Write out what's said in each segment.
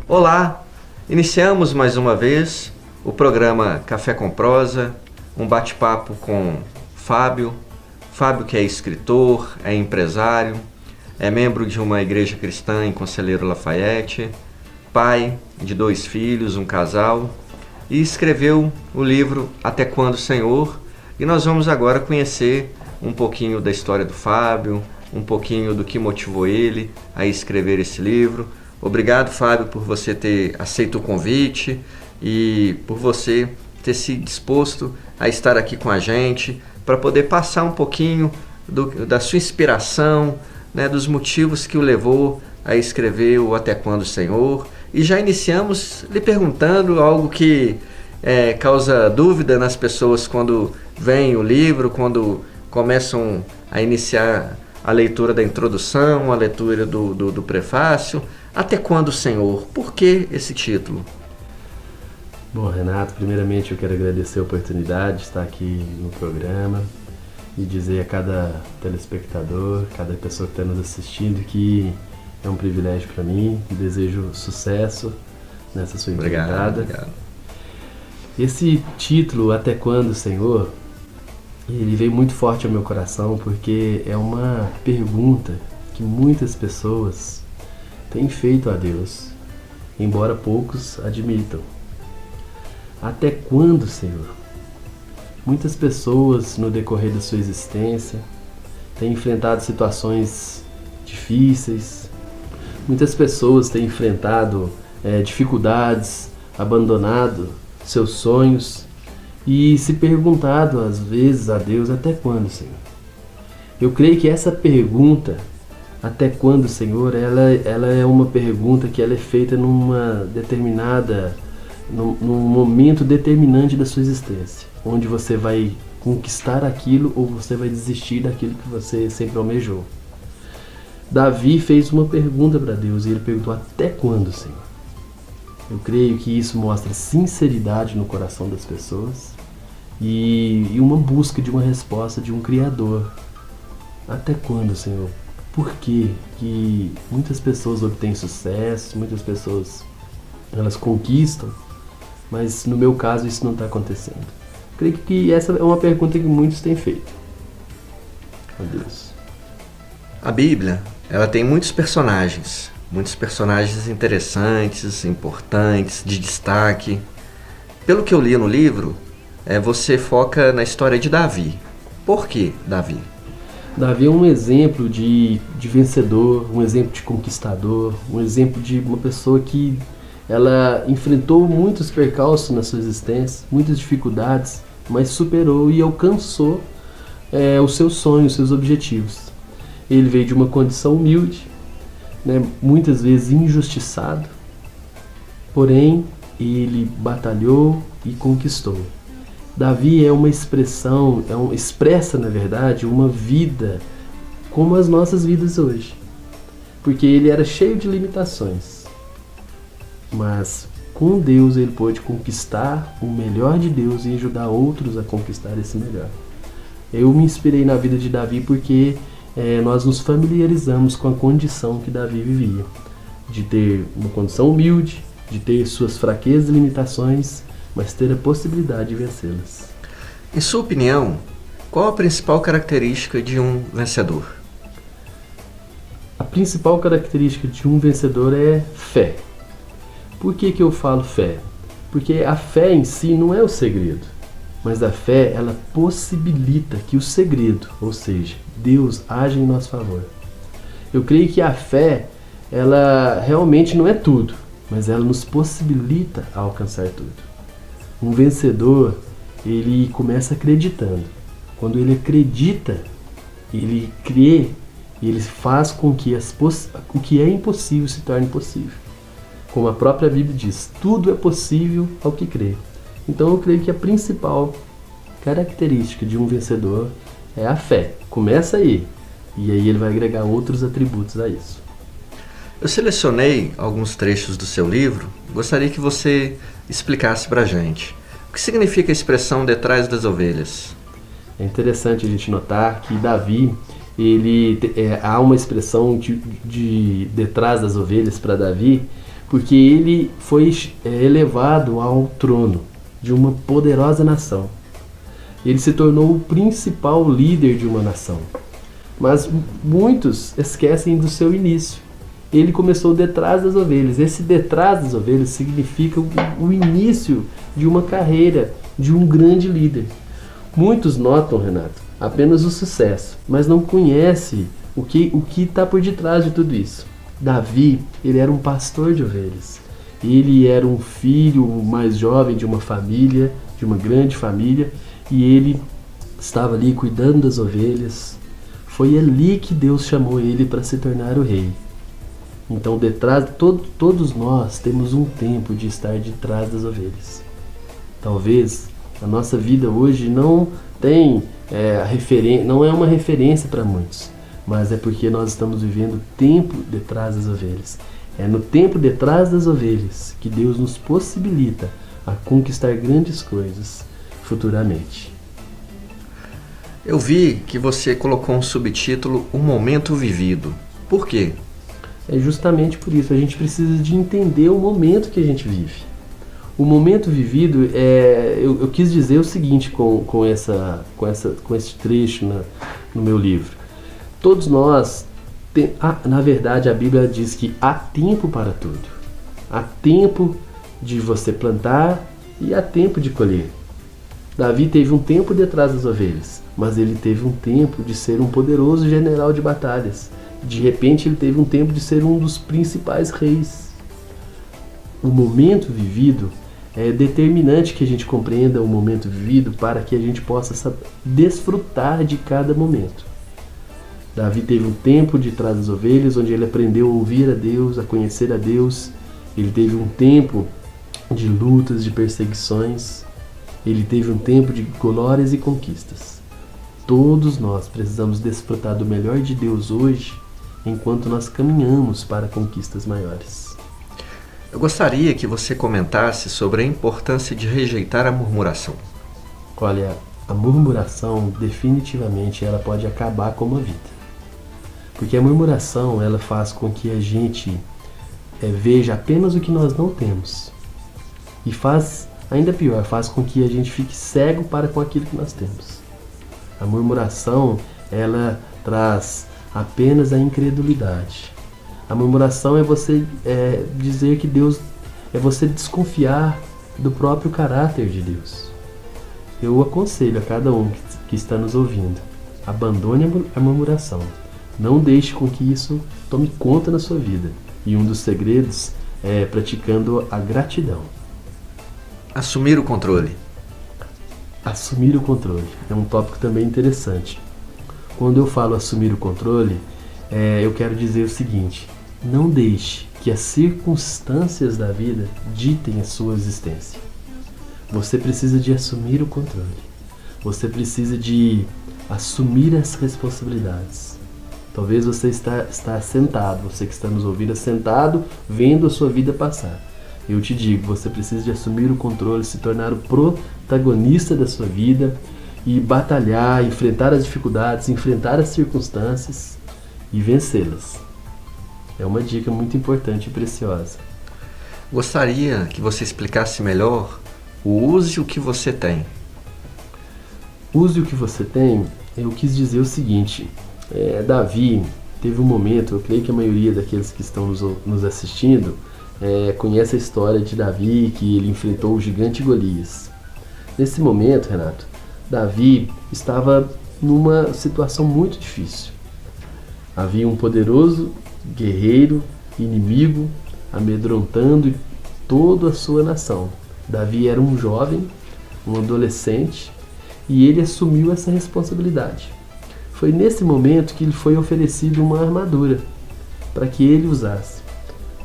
Olá, iniciamos mais uma vez o programa Café com Prosa, um bate-papo com Fábio. Fábio que é escritor, é empresário, é membro de uma igreja cristã em Conselheiro Lafayette, pai de 2 filhos, um casal, e escreveu o livro Até Quando, Senhor? E nós vamos agora conhecer um pouquinho da história do Fábio, um pouquinho do que motivou ele a escrever esse livro. Obrigado, Fábio, por você ter aceito o convite e por você ter se disposto a estar aqui com a gente para poder passar um pouquinho da sua inspiração, né, dos motivos que o levou a escrever o Até Quando, Senhor. E já iniciamos lhe perguntando algo que causa dúvida nas pessoas quando veem o livro, quando começam a iniciar a leitura da introdução, a leitura do prefácio. Até quando, Senhor? Por que esse título? Bom, Renato, primeiramente eu quero agradecer a oportunidade de estar aqui no programa e dizer a cada telespectador, cada pessoa que está nos assistindo que é um privilégio para mim e desejo sucesso nessa sua empreitada. Obrigado. Esse título, Até Quando, Senhor, ele veio muito forte ao meu coração porque é uma pergunta que muitas pessoas têm feito a Deus, embora poucos admitam. Até quando, Senhor? Muitas pessoas no decorrer da sua existência têm enfrentado situações difíceis, muitas pessoas têm enfrentado dificuldades, abandonado seus sonhos e se perguntado às vezes a Deus, até quando, Senhor? Eu creio que essa pergunta, até quando, Senhor, ela é uma pergunta que ela é feita num momento determinante da sua existência, onde você vai conquistar aquilo ou você vai desistir daquilo que você sempre almejou. Davi fez uma pergunta para Deus e ele perguntou, até quando, Senhor? Eu creio que isso mostra sinceridade no coração das pessoas e uma busca de uma resposta de um Criador. Até quando, Senhor? Por que muitas pessoas obtêm sucesso, muitas pessoas elas conquistam, mas no meu caso isso não está acontecendo? Creio que essa é uma pergunta que muitos têm feito a Deus. A Bíblia, ela tem muitos personagens interessantes, importantes, de destaque. Pelo que eu li no livro, você foca na história de Davi. Por que Davi? Davi é um exemplo de vencedor, um exemplo de conquistador, um exemplo de uma pessoa que ela enfrentou muitos percalços na sua existência, muitas dificuldades, mas superou e alcançou os seus sonhos, os seus objetivos. Ele veio de uma condição humilde, né, muitas vezes injustiçado, porém ele batalhou e conquistou. Davi é uma expressão, expressa na verdade uma vida como as nossas vidas hoje, porque ele era cheio de limitações, mas com Deus ele pôde conquistar o melhor de Deus e ajudar outros a conquistar esse melhor. Eu me inspirei na vida de Davi porque nós nos familiarizamos com a condição que Davi vivia, de ter uma condição humilde, de ter suas fraquezas e limitações, mas ter a possibilidade de vencê-las. Em sua opinião, qual a principal característica de um vencedor? A principal característica de um vencedor é fé. Por que eu falo fé? Porque a fé em si não é o segredo, mas a fé ela possibilita que o segredo, ou seja, Deus age em nosso favor. Eu creio que a fé, ela realmente não é tudo, mas ela nos possibilita alcançar tudo. Um vencedor, ele começa acreditando. Quando ele acredita, ele crê, ele faz com que o que é impossível se torne possível. Como a própria Bíblia diz, tudo é possível ao que crê. Então eu creio que a principal característica de um vencedor é a fé. Começa aí, e aí ele vai agregar outros atributos a isso. Eu selecionei alguns trechos do seu livro, gostaria que você explicasse para a gente. O que significa a expressão detrás das ovelhas? É interessante a gente notar que Davi, há uma expressão de detrás das ovelhas para Davi, porque ele foi elevado ao trono de uma poderosa nação. Ele se tornou o principal líder de uma nação. Mas muitos esquecem do seu início. Ele começou detrás das ovelhas. Esse detrás das ovelhas significa o início de uma carreira de um grande líder. Muitos notam, Renato, apenas o sucesso, mas não conhecem o que está por detrás de tudo isso. Davi, ele era um pastor de ovelhas. Ele era um filho mais jovem de uma família, de uma grande família, e ele estava ali cuidando das ovelhas. Foi ali que Deus chamou ele para se tornar o rei. Então, todos nós temos um tempo de estar detrás das ovelhas. Talvez a nossa vida hoje não tem não é uma referência para muitos, mas é porque nós estamos vivendo tempo detrás das ovelhas. É no tempo detrás das ovelhas que Deus nos possibilita a conquistar grandes coisas futuramente. Eu vi que você colocou um subtítulo, O Momento Vivido. Por quê? É justamente por isso, a gente precisa de entender o momento que a gente vive. O momento vivido, eu quis dizer o seguinte com esse trecho no meu livro. Todos nós, na verdade a Bíblia diz que há tempo para tudo. Há tempo de você plantar e há tempo de colher. Davi teve um tempo detrás das ovelhas, mas ele teve um tempo de ser um poderoso general de batalhas. De repente ele teve um tempo de ser um dos principais reis. O momento vivido é determinante que a gente compreenda o momento vivido para que a gente possa desfrutar de cada momento. Davi teve um tempo de trás das ovelhas, onde ele aprendeu a ouvir a Deus, a conhecer a Deus. Ele teve um tempo de lutas, de perseguições. Ele teve um tempo de glórias e conquistas. Todos nós precisamos desfrutar do melhor de Deus hoje, enquanto nós caminhamos para conquistas maiores. Eu gostaria que você comentasse sobre a importância de rejeitar a murmuração. Olha, a murmuração definitivamente ela pode acabar com uma vida. Porque a murmuração ela faz com que a gente veja apenas o que nós não temos. E ainda pior, faz com que a gente fique cego para com aquilo que nós temos. A murmuração ela traz apenas a incredulidade. A murmuração é você dizer que Deus, é você desconfiar do próprio caráter de Deus. Eu aconselho a cada um que está nos ouvindo, abandone a murmuração. Não deixe com que isso tome conta na sua vida. E um dos segredos é praticando a gratidão. Assumir o controle. Assumir o controle é um tópico também interessante. Quando eu falo assumir o controle, eu quero dizer o seguinte: não deixe que as circunstâncias da vida ditem a sua existência. Você precisa de assumir o controle. Você precisa de assumir as responsabilidades. Talvez você está sentado, você que está nos ouvindo, sentado, vendo a sua vida passar. Eu te digo, você precisa de assumir o controle, se tornar o protagonista da sua vida e batalhar, enfrentar as dificuldades, enfrentar as circunstâncias e vencê-las. É uma dica muito importante e preciosa. Gostaria que você explicasse melhor o use o que você tem. Use o que você tem, eu quis dizer o seguinte, Davi teve um momento, eu creio que a maioria daqueles que estão nos assistindo conhece a história de Davi, que ele enfrentou o gigante Golias. Nesse momento, Renato, Davi estava numa situação muito difícil. Havia um poderoso guerreiro inimigo amedrontando toda a sua nação. Davi era um jovem, um adolescente, e ele assumiu essa responsabilidade. Foi nesse momento que lhe foi oferecido uma armadura para que ele usasse.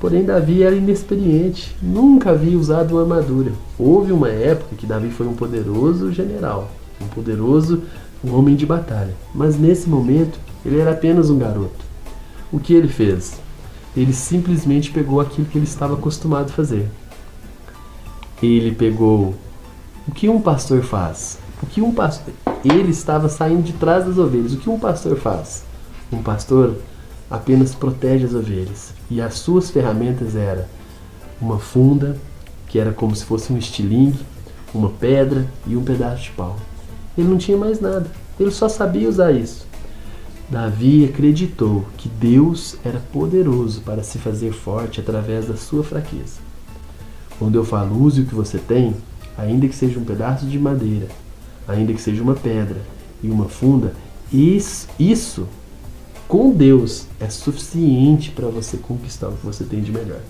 Porém, Davi era inexperiente, nunca havia usado uma armadura. Houve uma época que Davi foi um poderoso general, um homem de batalha. Mas nesse momento, ele era apenas um garoto. O que ele fez? Ele simplesmente pegou aquilo que ele estava acostumado a fazer. Ele pegou o que um pastor faz. Ele estava saindo de trás das ovelhas. O que um pastor faz? Um pastor apenas protege as ovelhas. E as suas ferramentas eram uma funda, que era como se fosse um estilingue, uma pedra e um pedaço de pau. Ele não tinha mais nada, ele só sabia usar isso. Davi acreditou que Deus era poderoso para se fazer forte através da sua fraqueza. Quando eu falo use o que você tem, ainda que seja um pedaço de madeira, ainda que seja uma pedra e uma funda, isso com Deus é suficiente para você conquistar o que você tem de melhor.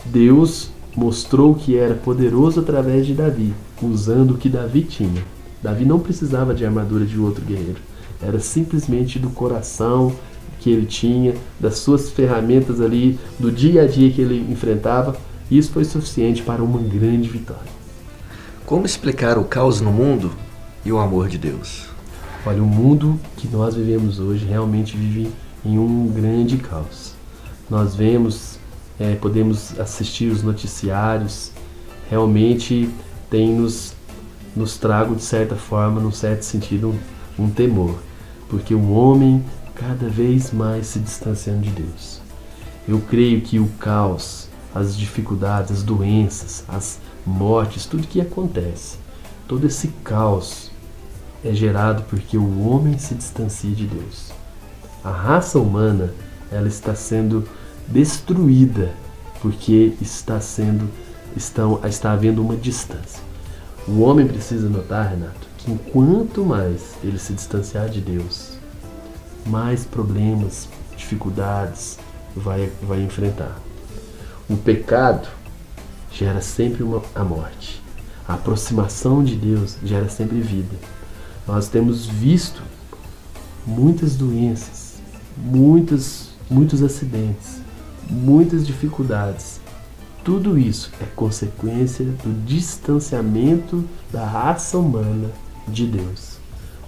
Deus mostrou que era poderoso através de Davi, usando o que Davi tinha. Davi não precisava de armadura de outro guerreiro. Era simplesmente do coração que ele tinha, das suas ferramentas ali, do dia a dia que ele enfrentava. Isso foi suficiente para uma grande vitória. Como explicar o caos no mundo e o amor de Deus? Olha, o mundo que nós vivemos hoje realmente vive em um grande caos. Nós vemos, podemos assistir os noticiários, realmente tem nos trago, de certa forma, num certo sentido, um temor. Porque o homem cada vez mais se distanciando de Deus. Eu creio que o caos, as dificuldades, as doenças, as mortes, tudo que acontece, todo esse caos é gerado porque o homem se distancia de Deus. A raça humana, ela está sendo destruída porque está havendo uma distância. O homem precisa notar, Renato, que quanto mais ele se distanciar de Deus, mais problemas, dificuldades vai enfrentar. O pecado gera sempre a morte. A aproximação de Deus gera sempre vida. Nós temos visto muitas doenças, muitos acidentes, muitas dificuldades. Tudo isso é consequência do distanciamento da raça humana de Deus.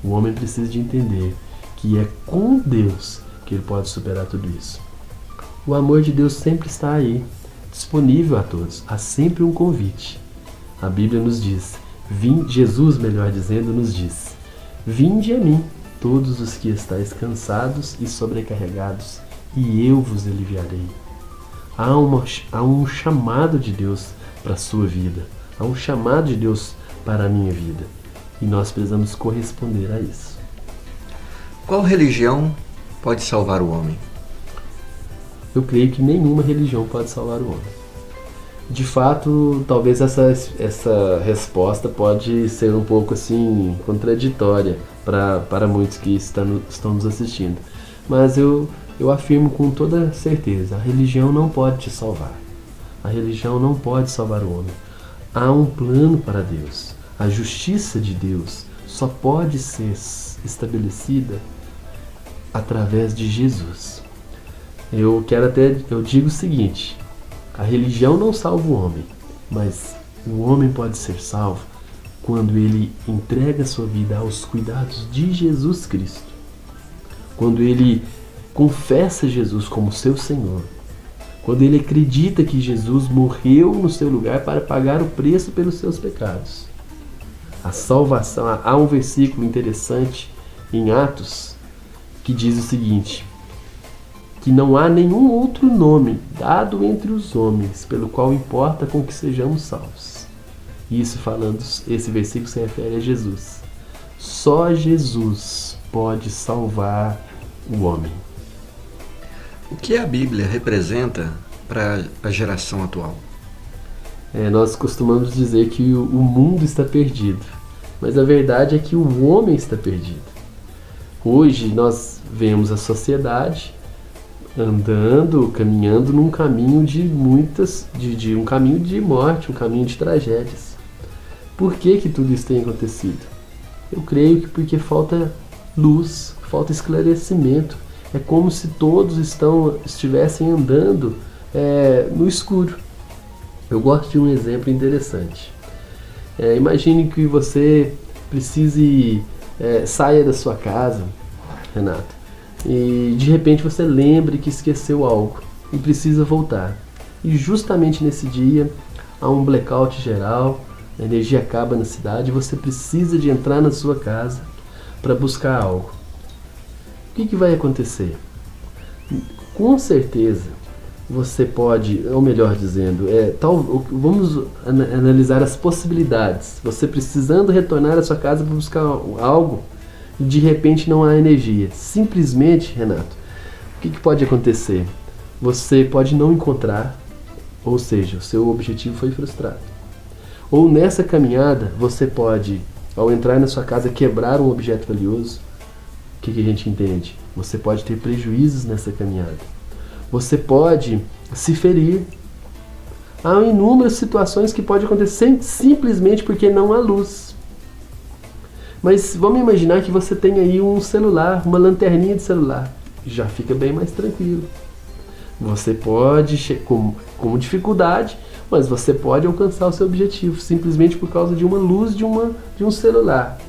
O homem precisa de entender que é com Deus que ele pode superar tudo isso. O amor de Deus sempre está aí, disponível a todos. Há sempre um convite. A Bíblia nos diz, Jesus, melhor dizendo, nos diz: vinde a mim, todos os que estáis cansados e sobrecarregados, e eu vos aliviarei. Há um chamado de Deus para a sua vida. Há um chamado de Deus para a minha vida. E nós precisamos corresponder a isso. Qual religião pode salvar o homem? Eu creio que nenhuma religião pode salvar o homem. De fato, talvez essa resposta pode ser um pouco assim contraditória para muitos que estão nos assistindo. Mas eu afirmo com toda certeza, a religião não pode te salvar. A religião não pode salvar o homem. Há um plano para Deus. A justiça de Deus só pode ser estabelecida através de Jesus. Eu digo o seguinte: a religião não salva o homem, mas o homem pode ser salvo quando ele entrega sua vida aos cuidados de Jesus Cristo. Quando ele confessa Jesus como seu Senhor. Quando ele acredita que Jesus morreu no seu lugar para pagar o preço pelos seus pecados. A salvação, há um versículo interessante em Atos que diz o seguinte: que não há nenhum outro nome dado entre os homens pelo qual importa com que sejamos salvos. Isso falando, esse versículo se refere a Jesus. Só Jesus pode salvar o homem. O que a Bíblia representa para a geração atual? Nós costumamos dizer que o mundo está perdido, mas a verdade é que o homem está perdido. Hoje nós vemos a sociedade caminhando num caminho de um caminho de morte, um caminho de tragédias. Por que tudo isso tem acontecido? Eu creio que porque falta luz, falta esclarecimento. É como se todos estivessem andando no escuro. Eu gosto de um exemplo interessante. Imagine que você saia da sua casa, Renato, e de repente você lembre que esqueceu algo e precisa voltar. E justamente nesse dia há um blackout geral, a energia acaba na cidade e você precisa de entrar na sua casa para buscar algo. O que vai acontecer? Com certeza você pode, ou melhor dizendo, vamos analisar as possibilidades. Você precisando retornar à sua casa para buscar algo e de repente não há energia. Simplesmente, Renato, o que pode acontecer? Você pode não encontrar, ou seja, o seu objetivo foi frustrado. Ou nessa caminhada, você pode, ao entrar na sua casa, quebrar um objeto valioso. O que a gente entende? Você pode ter prejuízos nessa caminhada. Você pode se ferir. Há inúmeras situações que podem acontecer simplesmente porque não há luz. Mas vamos imaginar que você tem aí um celular, uma lanterninha de celular. Já fica bem mais tranquilo. Você pode, com dificuldade, mas você pode alcançar o seu objetivo simplesmente por causa de uma luz de um celular.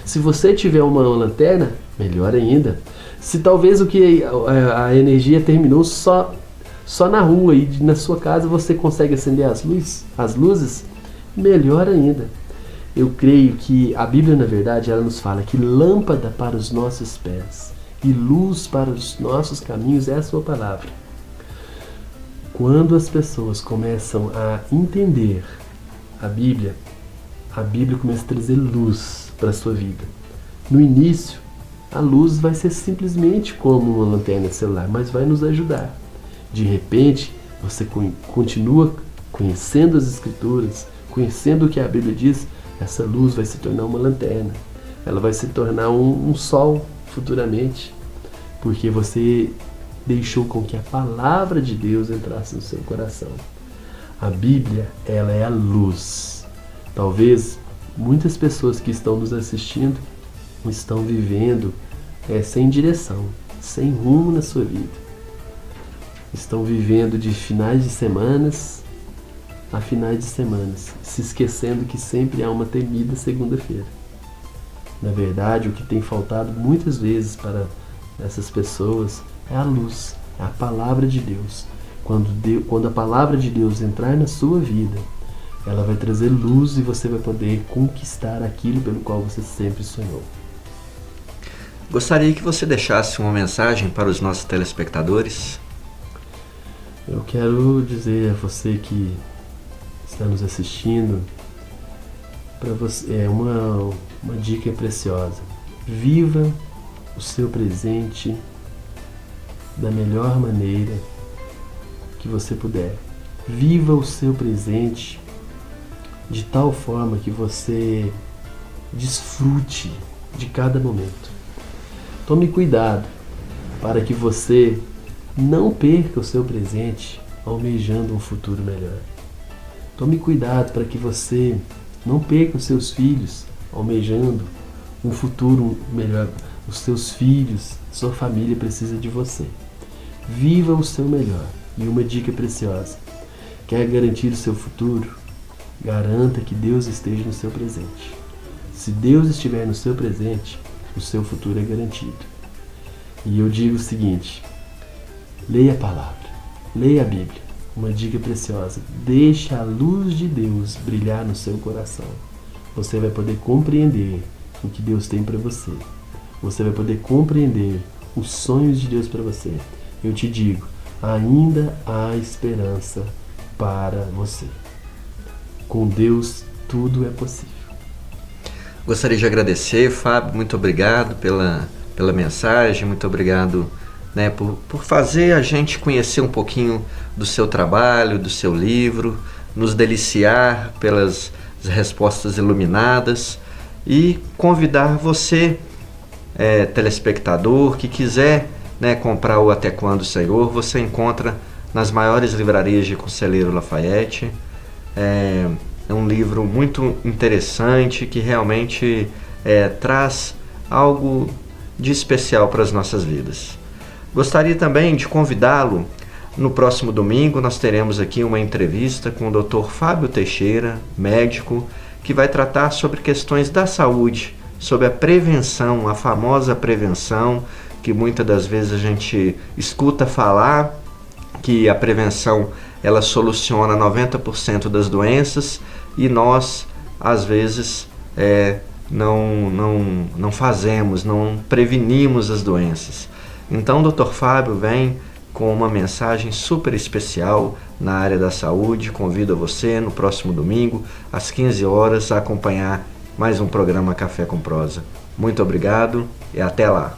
Se você tiver uma lanterna, melhor ainda. Se talvez a energia terminou só na rua e na sua casa você consegue acender as luzes, melhor ainda. Eu creio que a Bíblia, na verdade, ela nos fala que lâmpada para os nossos pés e luz para os nossos caminhos é a sua palavra. Quando as pessoas começam a entender a Bíblia começa a trazer luz para a sua vida. No início, a luz vai ser simplesmente como uma lanterna de celular, mas vai nos ajudar. De repente, você continua conhecendo as Escrituras, conhecendo o que a Bíblia diz, essa luz vai se tornar uma lanterna. Ela vai se tornar um sol futuramente, porque você deixou com que a palavra de Deus entrasse no seu coração. A Bíblia, ela é a luz. Talvez muitas pessoas que estão nos assistindo estão vivendo sem direção, sem rumo na sua vida. Estão vivendo de finais de semanas a finais de semanas, se esquecendo que sempre há uma temida segunda-feira. Na verdade, o que tem faltado muitas vezes para essas pessoas é a luz, é a palavra de Deus. Quando a palavra de Deus entrar na sua vida, ela vai trazer luz e você vai poder conquistar aquilo pelo qual você sempre sonhou. Gostaria que você deixasse uma mensagem para os nossos telespectadores. Eu quero dizer a você que está nos assistindo, para você uma dica preciosa. Viva o seu presente da melhor maneira que você puder. Viva o seu presente de tal forma que você desfrute de cada momento. Tome cuidado para que você não perca o seu presente almejando um futuro melhor. Tome cuidado para que você não perca os seus filhos almejando um futuro melhor. Os seus filhos, sua família precisa de você. Viva o seu melhor. E uma dica preciosa: quer garantir o seu futuro? Garanta que Deus esteja no seu presente. Se Deus estiver no seu presente, o seu futuro é garantido. E eu digo o seguinte: leia a palavra, leia a Bíblia. Uma dica preciosa: deixe a luz de Deus brilhar no seu coração. Você vai poder compreender o que Deus tem para você. Você vai poder compreender os sonhos de Deus para você. Eu te digo, ainda há esperança para você. Com Deus, tudo é possível. Gostaria de agradecer, Fábio, muito obrigado pela mensagem, muito obrigado, por fazer a gente conhecer um pouquinho do seu trabalho, do seu livro, nos deliciar pelas respostas iluminadas e convidar você, telespectador, que quiser comprar o Até Quando, Senhor, você encontra nas maiores livrarias de Conselheiro Lafayette. É um livro muito interessante que realmente traz algo de especial para as nossas vidas. Gostaria também de convidá-lo. No próximo domingo nós teremos aqui uma entrevista com o Dr. Fábio Teixeira, médico, que vai tratar sobre questões da saúde, sobre a prevenção, a famosa prevenção, que muitas das vezes a gente escuta falar que a prevenção ela soluciona 90% das doenças e nós, às vezes, não fazemos, não prevenimos as doenças. Então o Dr. Fábio vem com uma mensagem super especial na área da saúde. Convido você no próximo domingo, às 15 horas, a acompanhar mais um programa Café com Prosa. Muito obrigado e até lá!